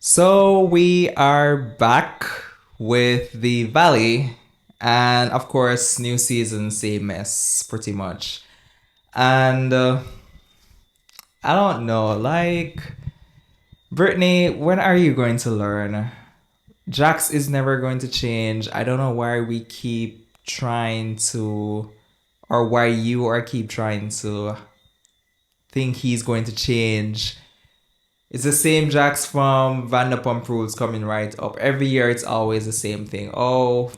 So we are back with the Valley, and of course, new season, same mess, pretty much. And I don't know, like, Brittany, when are you going to learn? Jax is never going to change. I don't know why we keep trying to, or why you are keep trying to think he's going to change. It's the same Jax from Vanderpump Rules coming right up. Every year it's always the same thing. Oh,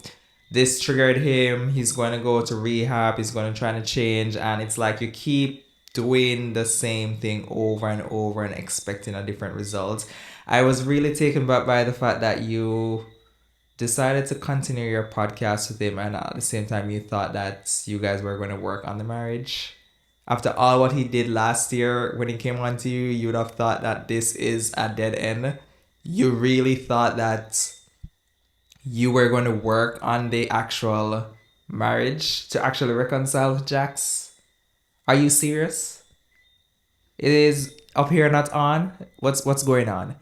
this triggered him. He's going to go to rehab. He's going to try to change. And it's like you keep doing the same thing over and over and expecting a different result. I was really taken back by the fact that you decided to continue your podcast with him and at the same time you thought that you guys were going to work on the marriage. After all what he did last year when he came on to you, you would have thought that this is a dead end. You really thought that you were going to work on the actual marriage to actually reconcile with Jax. Are you serious? It is up here not on. What's going on?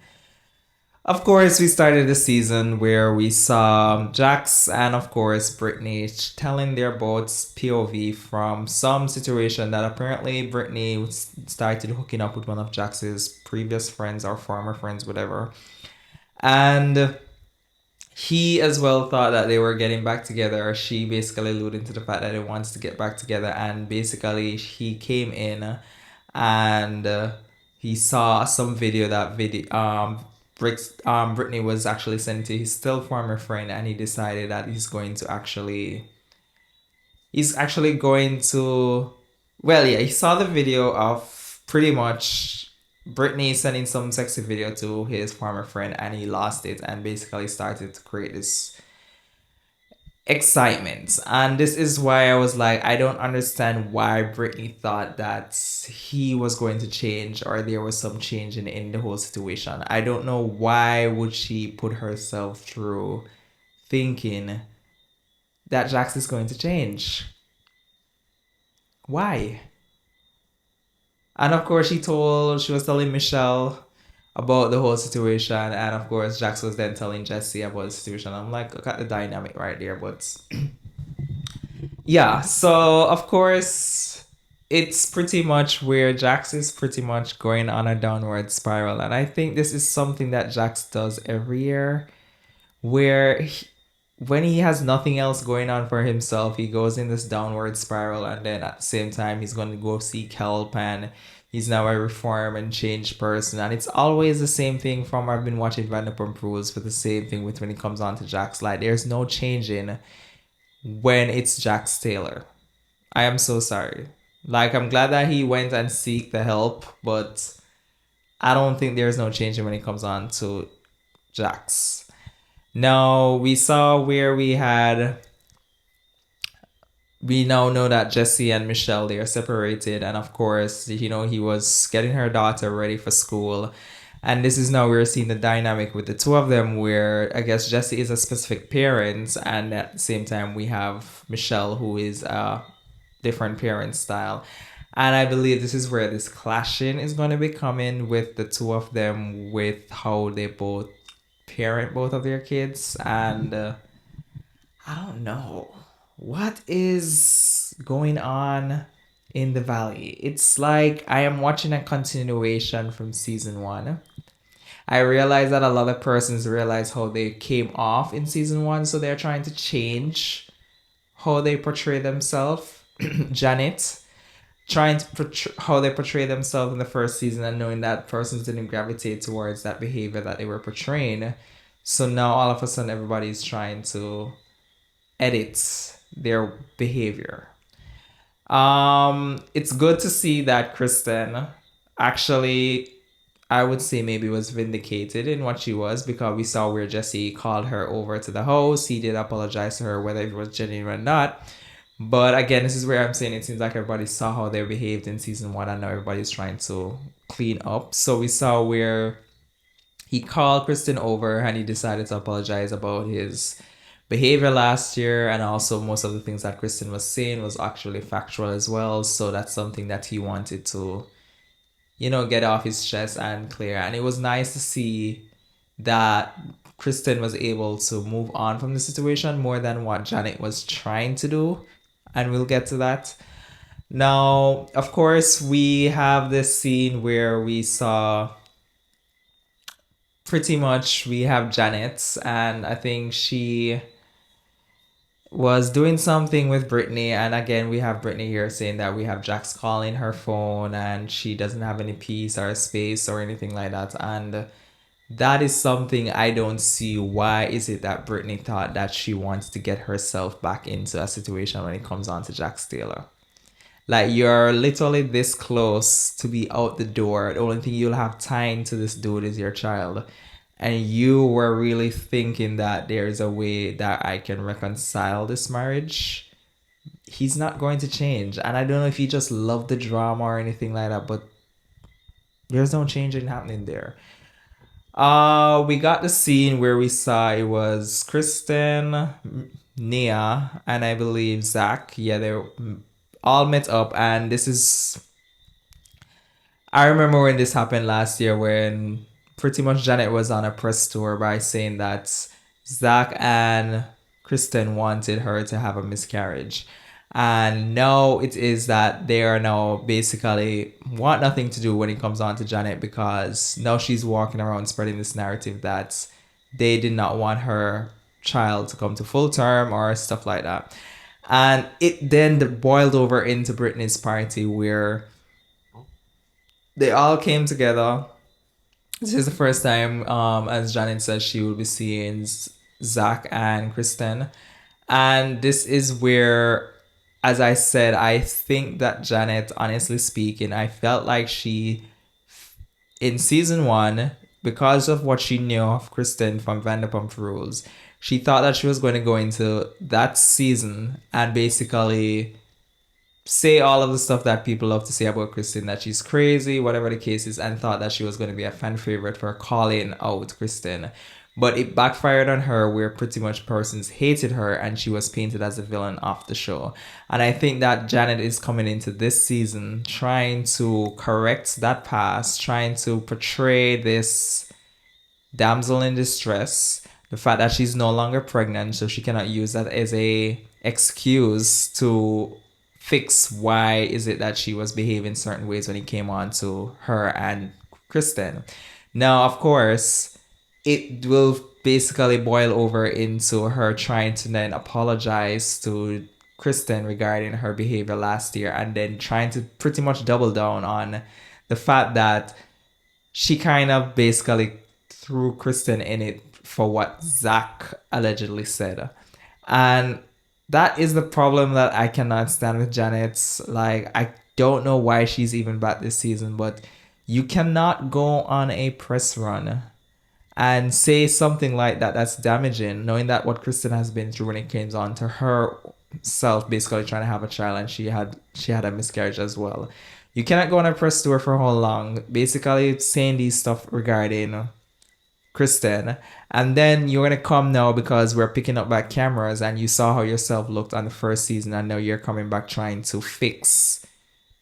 Of course, we started the season where we saw Jax and, of course, Brittany telling their both POV from some situation that apparently Brittany started hooking up with one of Jax's previous friends or former friends, whatever. And he as well thought that they were getting back together. She basically alluded to the fact that they wants to get back together, and basically he came in and he saw some video that Brittany was actually sent to his still former friend, and he decided that he's actually going to, well, yeah, he saw the video of pretty much Brittany sending some sexy video to his former friend, and he lost it and basically started to create this excitement. And this is why I was like, I don't understand why Brittany thought that he was going to change or there was some change in the whole situation. I don't know why would she put herself through thinking that Jax is going to change. Why? And of course she was telling Michelle about the whole situation, and of course Jax was then telling Jesse about the situation. I'm like, look at the dynamic right there, but yeah, so of course, it's pretty much where Jax is pretty much going on a downward spiral. And I think this is something that Jax does every year, where when he has nothing else going on for himself, he goes in this downward spiral. And then at the same time, he's going to go seek help. And he's now a reform and changed person. And it's always the same thing from I've been watching Vanderpump Rules for the same thing with when it comes on to Jax. Like, there's no changing when it's Jax Taylor. I am so sorry. Like, I'm glad that he went and seek the help, but I don't think there's no changing when it comes on to Jax. Now, we saw where we now know that Jesse and Michelle, they are separated, and of course, he was getting her daughter ready for school. And this is now we're seeing the dynamic with the two of them, where I guess Jesse is a specific parent, and at the same time we have Michelle, who is a different parent style. And I believe this is where this clashing is going to be coming with the two of them, with how they both parent both of their kids. And I don't know what is going on in the valley. It's like I am watching a continuation from season one. I realize that a lot of persons realize how they came off in season one, so they're trying to change how they portray themselves. Janet trying to portray how they portray themselves in the first season, and knowing that persons didn't gravitate towards that behavior that they were portraying. So now all of a sudden everybody's trying to edit their behavior. It's good to see that Kristen actually, I would say, maybe was vindicated in what she was, because we saw where Jesse called her over to the house. He did apologize to her, whether it was genuine or not. But again, this is where I'm saying it seems like everybody saw how they behaved in season one, and now everybody's trying to clean up. So we saw where he called Kristen over and he decided to apologize about his behavior last year, and also most of the things that Kristen was saying was actually factual as well. So that's something that he wanted to, get off his chest and clear. And it was nice to see that Kristen was able to move on from the situation more than what Janet was trying to do. And we'll get to that. Now, of course, we have this scene where we saw pretty much we have Janet, and I think she was doing something with Brittany. And again, we have Brittany here saying that we have Jax calling her phone and she doesn't have any peace or space or anything like that. And that is something I don't see. Why is it that Brittany thought that she wants to get herself back into a situation when it comes on to Jax Taylor? Like, you're literally this close to be out the door. The only thing you'll have time to this dude is your child. And you were really thinking that there's a way that I can reconcile this marriage. He's not going to change. And I don't know if he just loved the drama or anything like that, but there's no changing happening there. We got the scene where we saw it was Kristen, Nia, and I believe Zach. Yeah, they all met up, and this is. I remember when this happened last year, when pretty much Janet was on a press tour by saying that Zach and Kristen wanted her to have a miscarriage. And now it is that they are now basically want nothing to do when it comes on to Janet, because now she's walking around spreading this narrative that they did not want her child to come to full term or stuff like that. And it then boiled over into Britney's party where they all came together. This is the first time, as Janet said, she will be seeing Zach and Kristen. And this is where, as I said, I think that Janet, honestly speaking, I felt like she, in season one, because of what she knew of Kristen from Vanderpump Rules, she thought that she was going to go into that season and basically say all of the stuff that people love to say about Kristen, that she's crazy, whatever the case is, and thought that she was going to be a fan favorite for calling out Kristen. But it backfired on her, where pretty much persons hated her and she was painted as a villain of the show. And I think that Janet is coming into this season trying to correct that past, trying to portray this damsel in distress, the fact that she's no longer pregnant, so she cannot use that as a excuse to fix why is it that she was behaving certain ways when it came on to her and Kristen. Now, of course, it will basically boil over into her trying to then apologize to Kristen regarding her behavior last year, and then trying to pretty much double down on the fact that she kind of basically threw Kristen in it for what Zach allegedly said. And that is the problem that I cannot stand with Janet. Like, I don't know why she's even back this season, but you cannot go on a press run and say something like that that's damaging, knowing that what Kristen has been through when it came on to herself basically trying to have a child, and she had a miscarriage as well. You cannot go on a press tour for how long, basically saying these stuff regarding Kristen, and then you're gonna come now because we're picking up back cameras and you saw how yourself looked on the first season, and now you're coming back trying to fix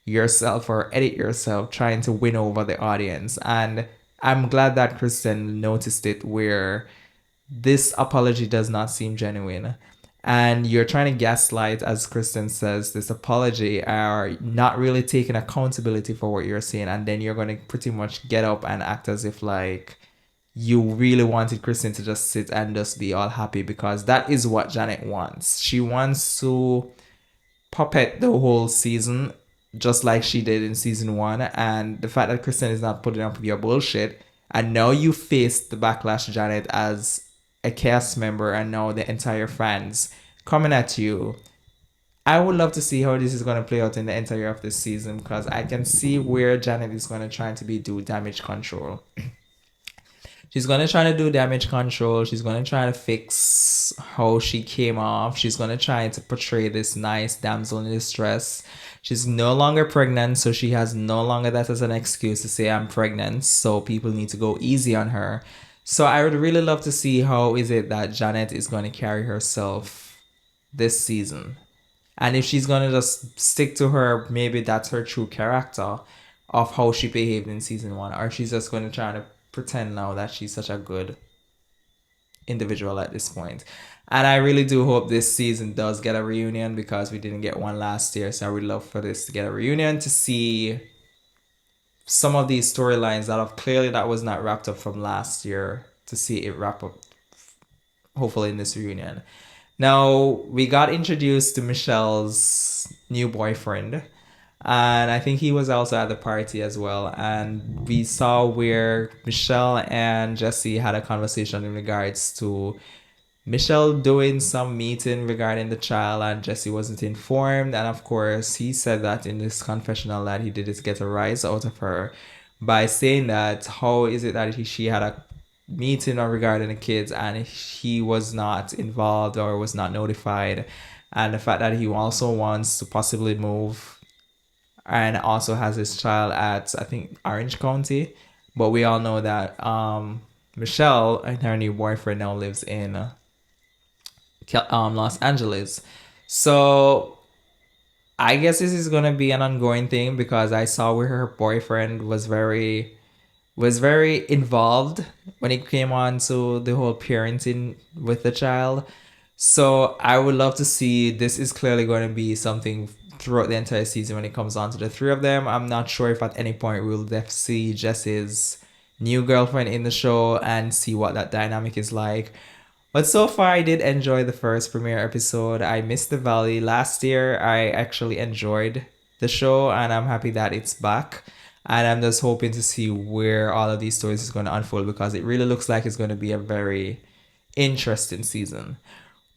yourself or edit yourself, trying to win over the audience. And I'm glad that Kristen noticed it, where this apology does not seem genuine. And you're trying to gaslight, as Kristen says, this apology, are not really taking accountability for what you're saying. And then you're going to pretty much get up and act as if like you really wanted Kristen to just sit and just be all happy, because that is what Janet wants. She wants to puppet the whole season just like she did in season one. And the fact that Kristen is not putting up with your bullshit, and now you face the backlash, Janet, as a cast member, and now the entire fans coming at you. I would love to see how this is going to play out in the entire of this season, because I can see where Janet is going to try to do damage control. She's going to try to do damage control. She's going to try to fix how she came off. She's going to try to portray this nice damsel in distress. She's no longer pregnant, so she has no longer that as an excuse to say I'm pregnant, so people need to go easy on her. So I would really love to see how is it that Janet is going to carry herself this season. And if she's going to just stick to her, maybe that's her true character of how she behaved in season one, or she's just going to try to pretend now that she's such a good individual at this point. And I really do hope this season does get a reunion because we didn't get one last year. So I would love for this to get a reunion to see some of these storylines that have clearly that was not wrapped up from last year to see it wrap up hopefully in this reunion. Now we got introduced to Michelle's new boyfriend, and I think he was also at the party as well. And we saw where Michelle and Jesse had a conversation in regards to Michelle doing some meeting regarding the child, and Jesse wasn't informed. And of course, he said that in this confessional that he did it to get a rise out of her by saying that how is it that she had a meeting or regarding the kids and he was not involved or was not notified, and the fact that he also wants to possibly move and also has his child at I think Orange County, but we all know that Michelle and her new boyfriend now lives in Los Angeles. So I guess this is gonna be an ongoing thing because I saw where her boyfriend was very involved when it came on to the whole parenting with the child. So I would love to see this is clearly going to be something throughout the entire season when it comes on to the three of them. I'm not sure if at any point we'll see Jesse's new girlfriend in the show and see what that dynamic is like. But so far, I did enjoy the first premiere episode. I missed the Valley last year. I actually enjoyed the show, and I'm happy that it's back. And I'm just hoping to see where all of these stories is going to unfold because it really looks like it's going to be a very interesting season.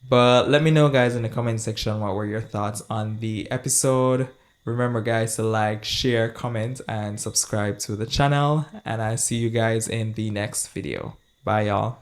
But let me know, guys, in the comment section what were your thoughts on the episode. Remember, guys, to like, share, comment, and subscribe to the channel. And I see you guys in the next video. Bye, y'all.